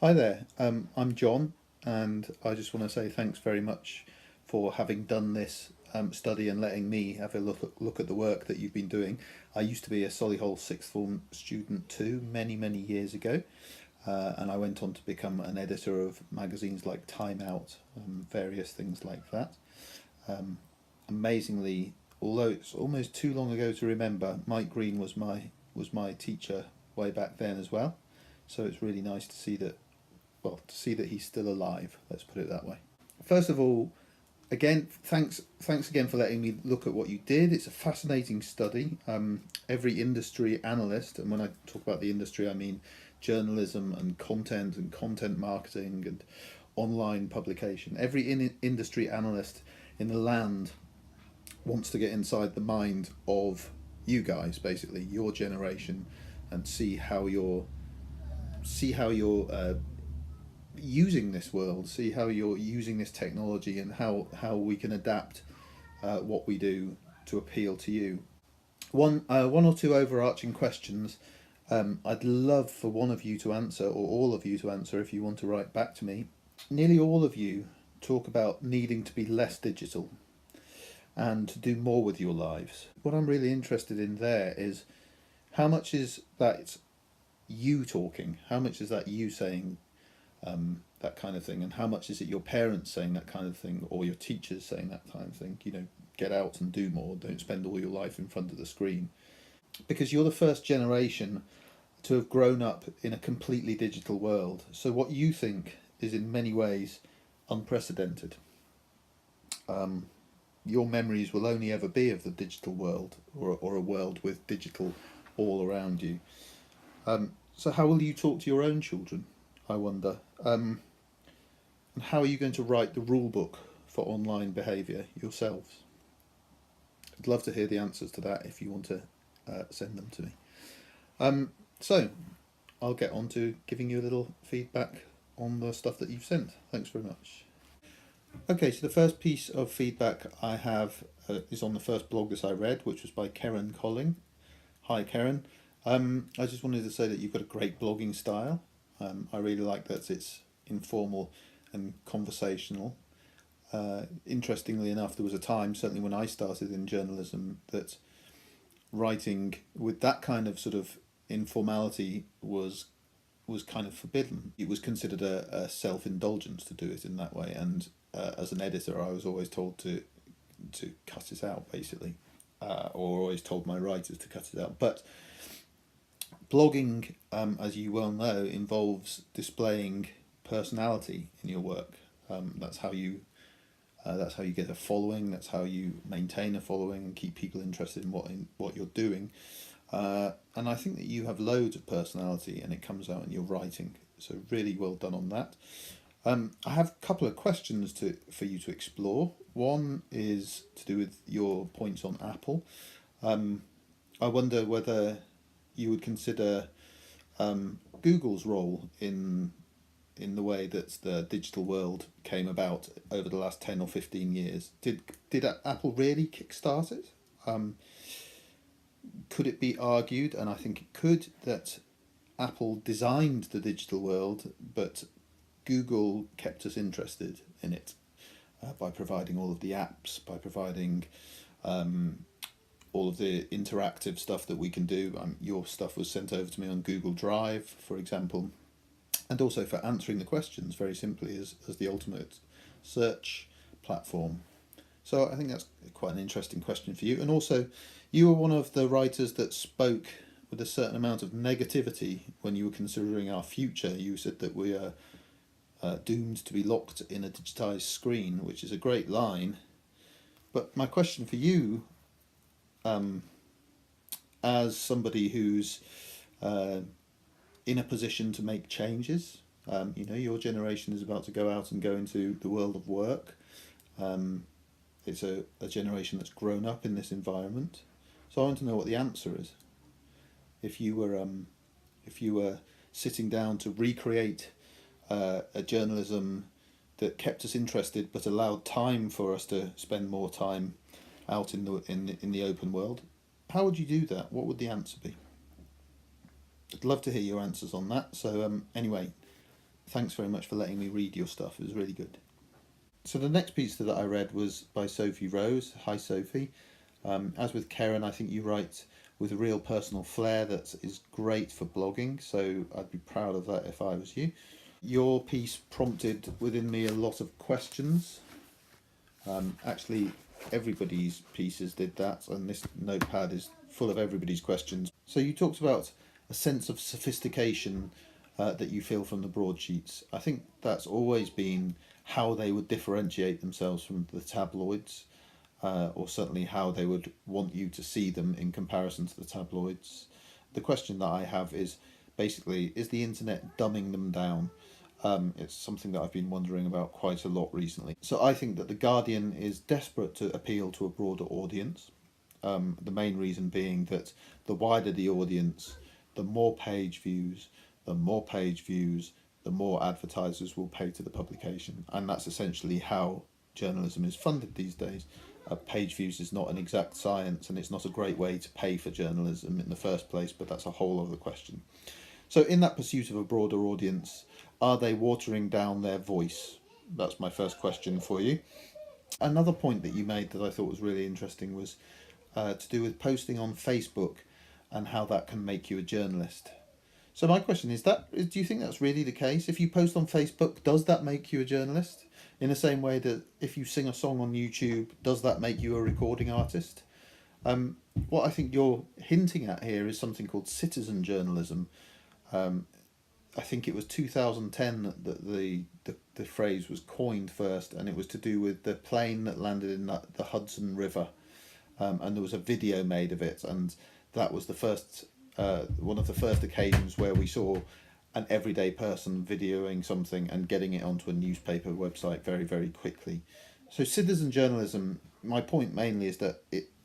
Hi there, I'm John, and I just want to say thanks very much for having done this study and letting me have a look at the work that you've been doing. I used to be a Solihull Sixth Form student too, many years ago, and I went on to become an editor of magazines like Time Out, various things like that. Um, Amazingly, although it's almost too long ago to remember, Mike Green was my teacher way back then as well. So it's really nice to see that to see that he's still alive. Let's put it that way. First of all, again, thanks again for letting me look at what you did. It's a fascinating study. Every industry analyst, and when I talk about the industry, I mean journalism and content marketing and online publication. Every industry analyst in the land wants to get inside the mind of you guys, basically your generation, and see how you're using this world, see how you're using this technology, and how we can adapt what we do to appeal to you. One or two overarching questions. I'd love for one of you to answer, or all of you to answer, if you want to write back to me. Nearly all of you talk about needing to be less digital and to do more with your lives. What I'm really interested in there is how much is that you talking? How much is that you saying that kind of thing, and how much is it your parents saying that kind of thing, or your teachers saying that kind of thing? Get out and do more. Don't spend all your life in front of the screen, because you're the first generation to have grown up in a completely digital world. So what you think is in many ways unprecedented. Um, your memories will only ever be of the digital world, or a world with digital all around you. So how will you talk to your own children, I wonder? And how are you going to write the rule book for online behaviour yourselves? I'd love to hear the answers to that if you want to send them to me. So I'll get on to giving you a little feedback on the stuff that you've sent. Thanks very much. Okay, so the first piece of feedback I have is on the first blog that I read, which was by Karen Colling. Hi, Karen. I just wanted to say that you've got a great blogging style. I really like that it's informal and conversational. Interestingly enough, there was a time, certainly when I started in journalism, that writing with that kind of sort of informality was kind of forbidden. It was considered a self indulgence to do it in that way, and as an editor, I was always told to cut it out, basically, or always told my writers to cut it out. But blogging, as you well know, involves displaying personality in your work. That's how you get a following. That's how you maintain a following and keep people interested in what you're doing. And I think that you have loads of personality, and it comes out in your writing. So really well done on that. I have a couple of questions for you to explore. One is to do with your points on Apple. I wonder whether you would consider Google's role in the way that the digital world came about over the last 10 or 15 years. Did Apple really kickstart it? Could it be argued, and I think it could, that Apple designed the digital world, but Google kept us interested in it by providing all of the apps, by providing all of the interactive stuff that we can do. Your stuff was sent over to me on Google Drive, for example, and also for answering the questions very simply as the ultimate search platform. So I think that's quite an interesting question for you. And also, you were one of the writers that spoke with a certain amount of negativity when you were considering our future. You said that we are doomed to be locked in a digitized screen, which is a great line. But my question for you, as somebody who's in a position to make changes, your generation is about to go out and go into the world of work. It's a generation that's grown up in this environment. So I want to know what the answer is. If you were sitting down to recreate a journalism that kept us interested but allowed time for us to spend more time out in the open world, how would you do that? What would the answer be? I'd love to hear your answers on that. So anyway, Thanks very much for letting me read your stuff. It was really good. So the next piece that I read was by Sophie Rose. Hi, Sophie. As with Karen, I think you write with a real personal flair that is great for blogging, so I'd be proud of that if I was you. Your piece prompted within me a lot of questions. Actually, everybody's pieces did that, and this notepad is full of everybody's questions. So you talked about a sense of sophistication that you feel from the broadsheets. I think that's always been how they would differentiate themselves from the tabloids, or certainly how they would want you to see them in comparison to the tabloids. The question that I have is basically, is the internet dumbing them down? It's something that I've been wondering about quite a lot recently. So I think that The Guardian is desperate to appeal to a broader audience. The main reason being that the wider the audience, the more page views, the more advertisers will pay to the publication. And that's essentially how journalism is funded these days. Page views is not an exact science, and it's not a great way to pay for journalism in the first place, but that's a whole other question. So in that pursuit of a broader audience, are they watering down their voice? That's my first question for you. Another point that you made that I thought was really interesting was to do with posting on Facebook and how that can make you a journalist. So my question is do you think that's really the case? If you post on Facebook, does that make you a journalist? In the same way that if you sing a song on YouTube, does that make you a recording artist? What I think you're hinting at here is something called citizen journalism. I think it was 2010 that the phrase was coined first, and it was to do with the plane that landed in the Hudson River, and there was a video made of it, and that was the first one of the first occasions where we saw an everyday person videoing something and getting it onto a newspaper website very, very quickly. So citizen journalism, my point mainly is that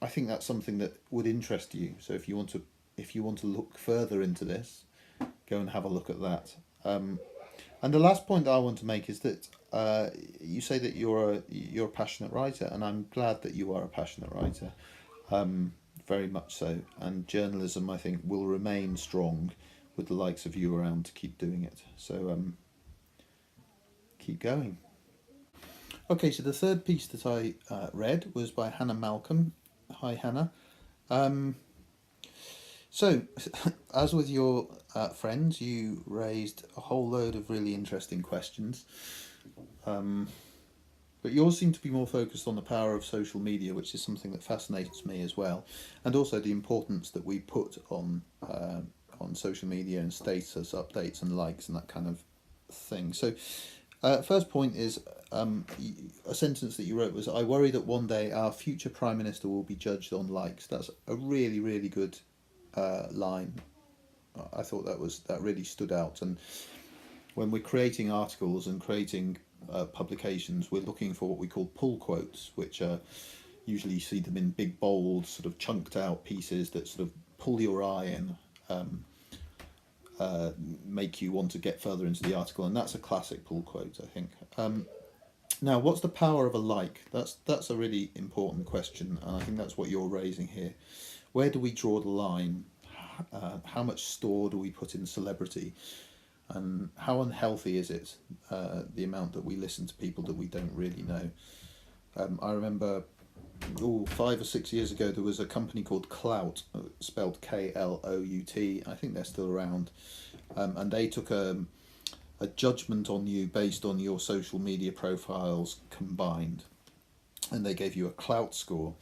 I think that's something that would interest you. So if you want to look further into this, go and have a look at that. And the last point that I want to make is that you say that you're a passionate writer, and I'm glad that you are a passionate writer, very much so. And journalism, I think, will remain strong with the likes of you around to keep doing it. So keep going. Okay, so the third piece that I read was by Hannah Malcolm. Hi, Hannah. So, as with your friends, you raised a whole load of really interesting questions. But yours seem to be more focused on the power of social media, which is something that fascinates me as well, and also the importance that we put on social media and status updates and likes and that kind of thing. So, first point is a sentence that you wrote was, "I worry that one day our future Prime Minister will be judged on likes." That's a really, really good line. I thought that really stood out. And when we're creating articles and creating publications, we're looking for what we call pull quotes, which are usually you see them in big bold sort of chunked out pieces that sort of pull your eye and make you want to get further into the article, and that's a classic pull quote, I think. Now, what's the power of a like? That's a really important question, and I think that's what you're raising here. Where do we draw the line? How much store do we put in celebrity? And how unhealthy is it, the amount that we listen to people that we don't really know? I remember 5 or 6 years ago, there was a company called Clout, spelled Klout. I think they're still around. And they took a judgment on you based on your social media profiles combined. And they gave you a Clout score.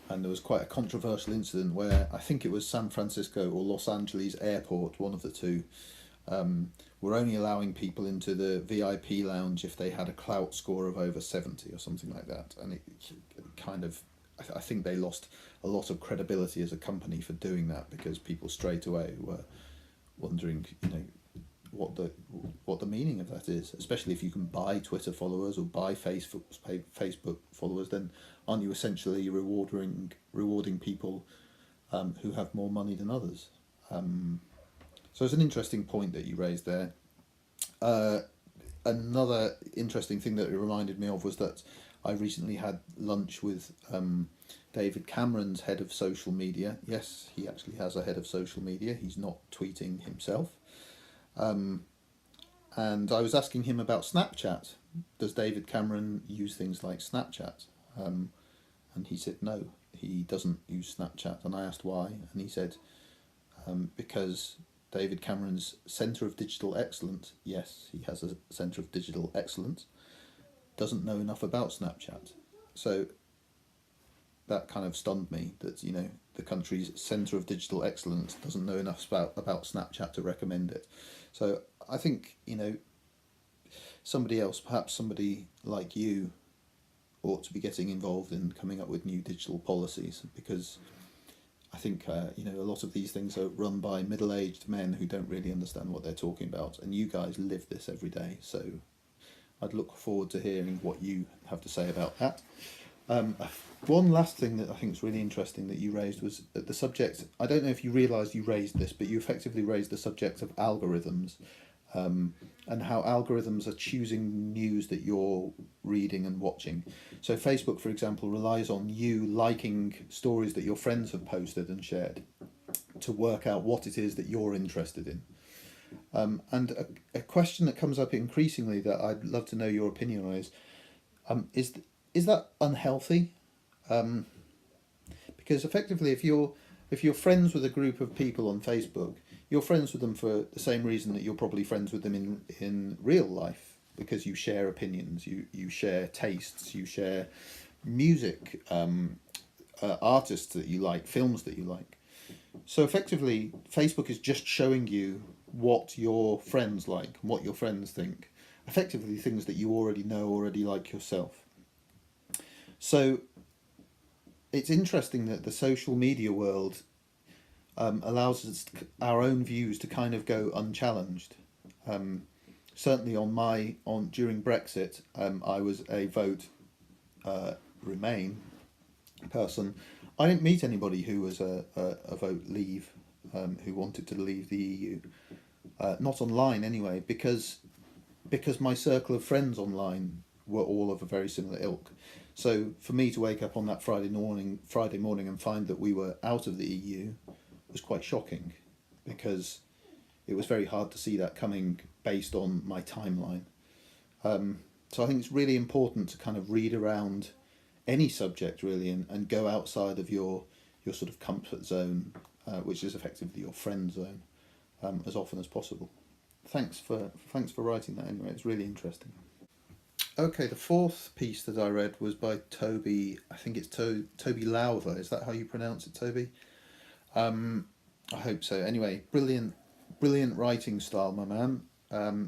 And there was quite a controversial incident where I think it was San Francisco or Los Angeles airport, one of the two, were only allowing people into the VIP lounge if they had a Clout score of over 70 or something like that. And it kind of, I think they lost a lot of credibility as a company for doing that, because people straight away were wondering, what the meaning of that is. Especially if you can buy Twitter followers or buy Facebook followers, then aren't you essentially rewarding people who have more money than others? So it's an interesting point that you raised there. Another interesting thing that it reminded me of was that I recently had lunch with David Cameron's head of social media. Yes, he actually has a head of social media. He's not tweeting himself. and I was asking him about Snapchat. Does David Cameron use things like Snapchat? And he said no, he doesn't use Snapchat. And I asked why, and he said because David Cameron's Centre of Digital Excellence, yes, he has a Centre of Digital Excellence, doesn't know enough about Snapchat. So that kind of stunned me, that, you know, the country's Centre of Digital Excellence doesn't know enough about Snapchat to recommend it. So I think, you know, somebody else, perhaps somebody like you, ought to be getting involved in coming up with new digital policies, because I think you know, a lot of these things are run by middle-aged men who don't really understand what they're talking about, and you guys live this every day. So I'd look forward to hearing what you have to say about that. One last thing that I think is really interesting that you raised was the subject. I don't know if you realised you raised this, but you effectively raised the subject of algorithms, and how algorithms are choosing news that you're reading and watching. So Facebook, for example, relies on you liking stories that your friends have posted and shared to work out what it is that you're interested in. And a question that comes up increasingly that I'd love to know your opinion on is that unhealthy? Because effectively, if you're friends with a group of people on Facebook, you're friends with them for the same reason that you're probably friends with them in real life, because you share opinions, you share tastes, you share music, artists that you like, films that you like. So effectively, Facebook is just showing you what your friends like, what your friends think, effectively things that you already know, already like yourself. So it's interesting that the social media world allows us our own views to kind of go unchallenged. Certainly during Brexit, I was a vote Remain person. I didn't meet anybody who was a vote Leave, who wanted to leave the EU. Not online anyway, because my circle of friends online were all of a very similar ilk. So for me to wake up on that Friday morning and find that we were out of the EU was quite shocking, because it was very hard to see that coming based on my timeline. So I think it's really important to kind of read around any subject really, and go outside of your sort of comfort zone, which is effectively your friend zone, as often as possible. Thanks for writing that anyway. It's really interesting. Okay, the fourth piece that I read was by Toby. I think it's Toby Lowther. Is that how you pronounce it, Toby? I hope so. Anyway, brilliant writing style, my man.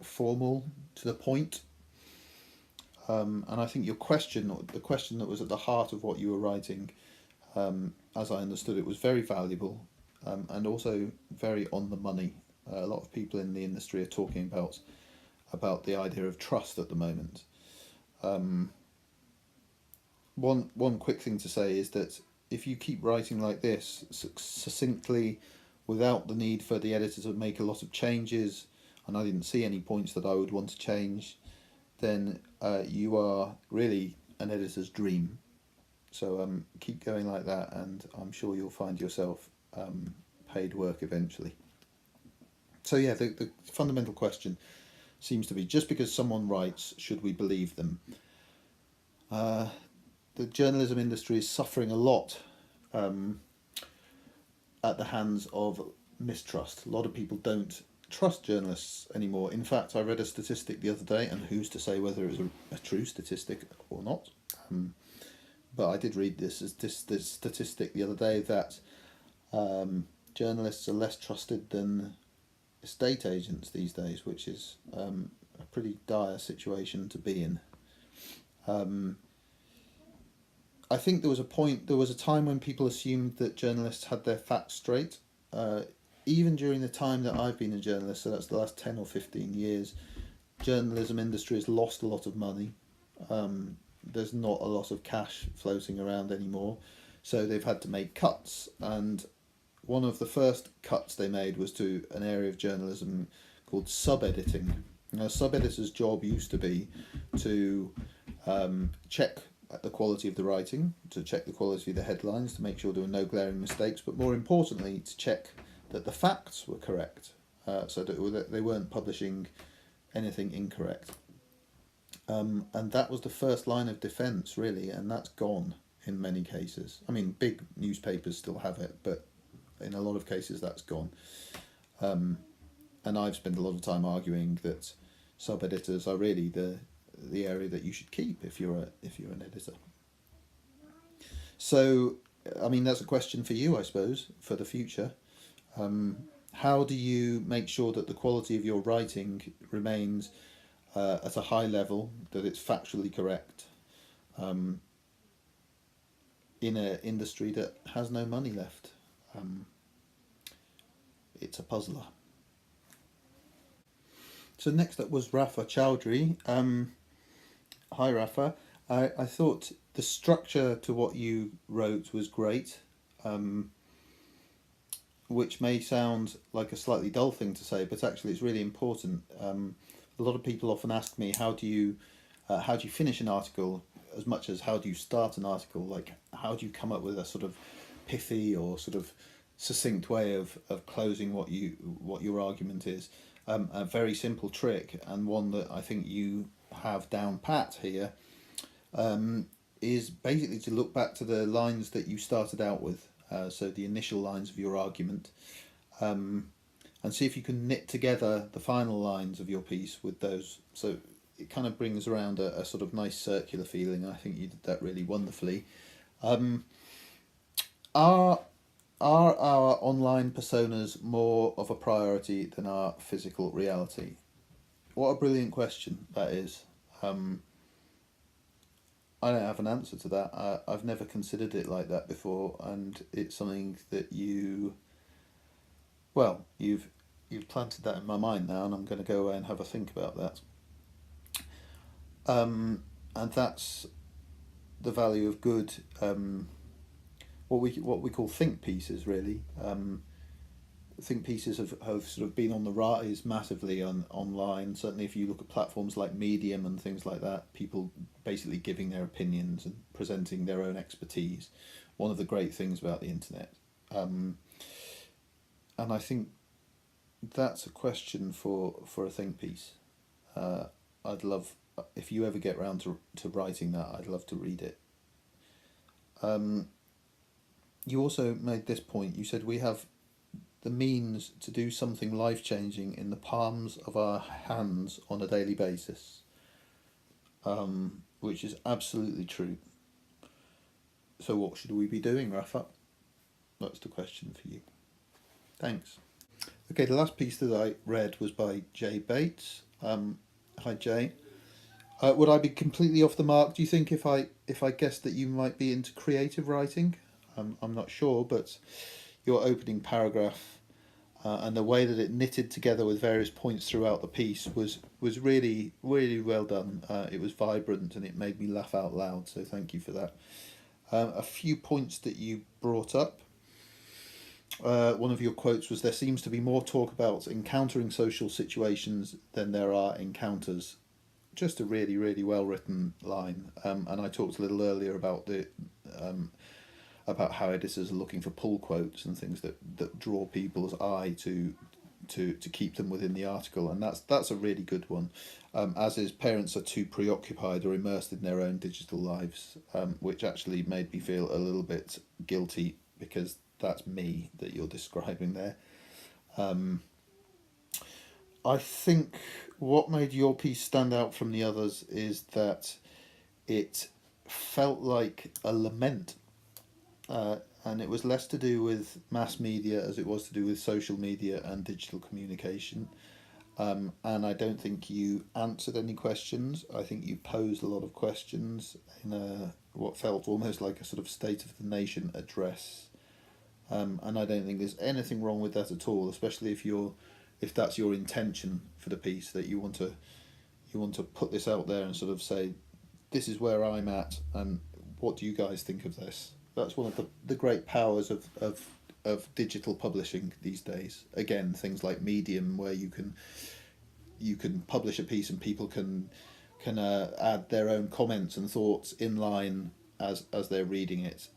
Formal, to the point. And I think the question that was at the heart of what you were writing, as I understood it, was very valuable, and also very on the money. A lot of people in the industry are talking about the idea of trust at the moment. One quick thing to say is that if you keep writing like this, succinctly, without the need for the editor to make a lot of changes, and I didn't see any points that I would want to change, then you are really an editor's dream. So keep going like that, and I'm sure you'll find yourself paid work eventually. So yeah, the fundamental question seems to be, just because someone writes, should we believe them? The journalism industry is suffering a lot at the hands of mistrust. A lot of people don't trust journalists anymore. In fact, I read a statistic the other day, and who's to say whether it was a true statistic or not? But I did read this statistic the other day that journalists are less trusted than estate agents these days, which is a pretty dire situation to be in. I think there was a time when people assumed that journalists had their facts straight. Even during the time that I've been a journalist, so that's the last 10 or 15 years, journalism industry has lost a lot of money. There's not a lot of cash floating around anymore, so they've had to make cuts, and one of the first cuts they made was to an area of journalism called sub-editing. Now, a sub-editor's job used to be to check the quality of the writing, to check the quality of the headlines, to make sure there were no glaring mistakes, but more importantly, to check that the facts were correct, so that they weren't publishing anything incorrect. And that was the first line of defence, really, and that's gone in many cases. I mean, big newspapers still have it, but in a lot of cases that's gone. And I've spent a lot of time arguing that sub-editors are really the area that you should keep if you're an editor. So, I mean, that's a question for you, I suppose, for the future. How do you make sure that the quality of your writing remains at a high level, that it's factually correct, in an industry that has no money left? It's a puzzler. So next up was Rafa Chowdhury. Hi Rafa. I thought the structure to what you wrote was great, which may sound like a slightly dull thing to say, but actually it's really important. A lot of people often ask me, how do you finish an article, as much as how do you start an article? Like, how do you come up with a sort of pithy or sort of succinct way of closing what your argument is? A very simple trick, and one that I think you have down pat here, is basically to look back to the lines that you started out with, so the initial lines of your argument, and see if you can knit together the final lines of your piece with those. So it kind of brings around a sort of nice circular feeling. I think you did that really wonderfully. Are our online personas more of a priority than our physical reality? What a brilliant question that is. I don't have an answer to that. I've never considered it like that before, and it's something that you've planted that in my mind now, and I'm going to go away and have a think about that. And that's the value of good, what we call think pieces, really. Think pieces have sort of been on the rise massively online. Certainly if you look at platforms like Medium and things like that, people basically giving their opinions and presenting their own expertise. One of the great things about the internet. And I think that's a question for a think piece. I'd love, if you ever get round to writing that, I'd love to read it. You also made this point. You said we have the means to do something life-changing in the palms of our hands on a daily basis, which is absolutely true. So what should we be doing, Rafa? That's the question for you. Thanks. Okay, the last piece that I read was by Jay Bates. Hi Jay. Would I be completely off the mark, do you think, if I guessed that you might be into creative writing? I'm not sure, but your opening paragraph and the way that it knitted together with various points throughout the piece was really, really well done. It was vibrant and it made me laugh out loud, so thank you for that. A few points that you brought up. One of your quotes was, "There seems to be more talk about encountering social situations than there are encounters." Just a really, really well written line. And I talked a little earlier about about how editors are looking for pull quotes and things that draw people's eye to keep them within the article, and that's a really good one. As is, parents are too preoccupied or immersed in their own digital lives, which actually made me feel a little bit guilty, because that's me that you're describing there. I think what made your piece stand out from the others is that it felt like a lament, and it was less to do with mass media as it was to do with social media and digital communication. And I don't think you answered any questions. I think you posed a lot of questions in what felt almost like a sort of State of the Nation address. And I don't think there's anything wrong with that at all, especially if that's your intention for the piece, that you want to put this out there and sort of say, this is where I'm at, and what do you guys think of this? That's one of the great powers of digital publishing these days. Again, things like Medium, where you can publish a piece and people can add their own comments and thoughts in line as they're reading it.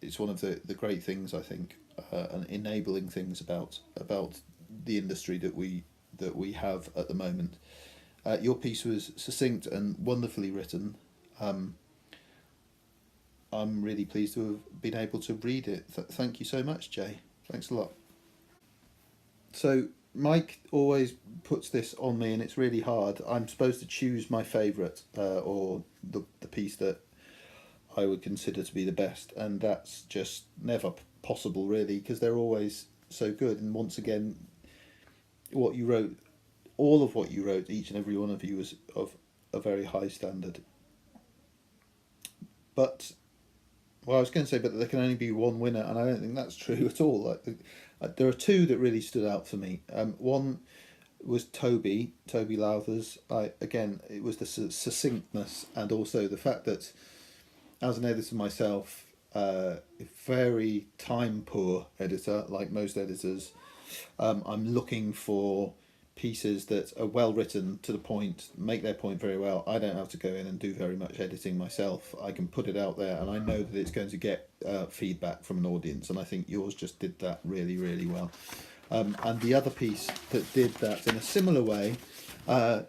It's one of the great things, I think, and enabling things about the industry that we that we have at the moment. Your piece was succinct and wonderfully written. I'm really pleased to have been able to read it. Thank you so much, Jay. Thanks a lot. So Mike always puts this on me, and it's really hard. I'm supposed to choose my favourite, or the piece that I would consider to be the best, and that's just never possible, really, because they're always so good. And once again, what you wrote, all of what you wrote, each and every one of you, was of a very high standard. But well, I was going to say, but there can only be one winner, and I don't think that's true at all. There are two that really stood out for me. One was Toby Lowther's. Again, it was the succinctness, and also the fact that, as an editor myself, a very time poor editor, like most editors, I'm looking for pieces that are well written, to the point, make their point very well. I don't have to go in and do very much editing myself. I can put it out there, and I know that it's going to get feedback from an audience, and I think yours just did that really, really well. And the other piece that did that in a similar way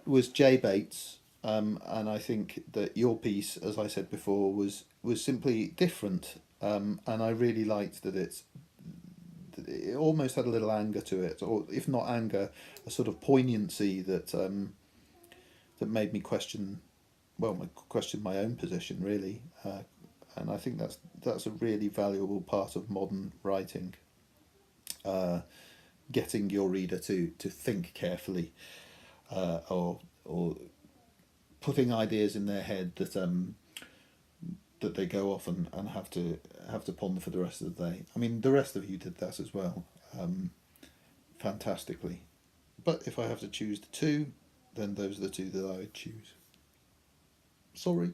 was Jay Bates, and I think that your piece, as I said before, was simply different, and I really liked that it almost had a little anger to it, or if not anger, a sort of poignancy that that made me question my own position, really, and I think that's a really valuable part of modern writing. Getting your reader to think carefully, or putting ideas in their head that they go off and have to ponder for the rest of the day. I mean, the rest of you did that as well, fantastically. But if I have to choose the two, then those are the two that I would choose. Sorry.